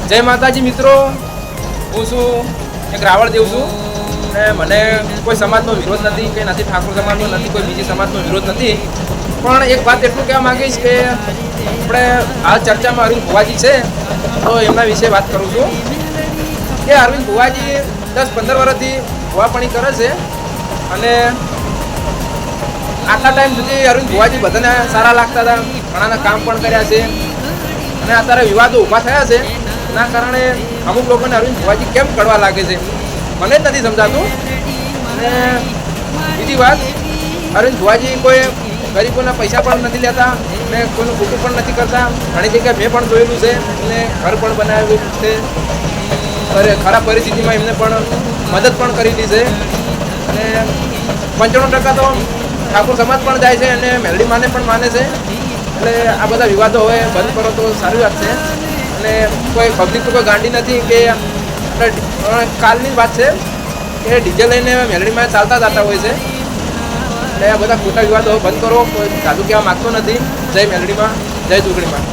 જય માતાજી મિત્રો, હું છું એક રાવળ દેવ છું અને મને કોઈ સમાજનો વિરોધ નથી કે નથી ઠાકોર સમાજનો નથી કોઈ બીજી સમાજનો વિરોધ નથી. પણ એક વાત એટલું કહેવા માંગીશ કે આપણે હાલ ચર્ચામાં અરવિંદ ભુવાજી છે તો એમના વિશે વાત કરું છું કે અરવિંદ ભુવાજી 10-15 વર્ષથી ભુવાપણી કરે છે અને આટલા ટાઈમ સુધી અરવિંદ ભુવાજી બધાને સારા લાગતા હતા, ઘણાના કામ પણ કર્યા છે અને અત્યારે વિવાદો ઊભા થયા છે. એના કારણે અમુક લોકોને અરવિંદ ભુવાજી કેમ કડવા લાગે છે મને જ નથી સમજાતું. અને બીજી વાત, અરવિંદ ભુવાજી કોઈ ગરીબોના પૈસા પણ નથી લેતા અને કોઈનું ખોટું પણ નથી કરતા. ઘણી જગ્યાએ મેં પણ જોયેલું છે અને ઘર પણ બનાવેલું છે, ખરાબ પરિસ્થિતિમાં એમને પણ મદદ પણ કરેલી છે અને 95% તો ઠાકોર સમાજ પણ જાય છે અને મેલડી માને પણ માને છે. એટલે આ બધા વિવાદો હવે બંધ કરો તો સારી વાત છે. અને કોઈ પબ્લિક તો કોઈ ગાંડી નથી કે કાલની જ વાત છે કે ડીજે લઈને મેલડીમાં ચાલતા જતા હોય છે. એટલે આ બધા ખોટા વિવાદો બંધ કરો. કોઈ સાદું કહેવા માગતો નથી. જય મેલડીમાં, જય ચૂંટણીમાં.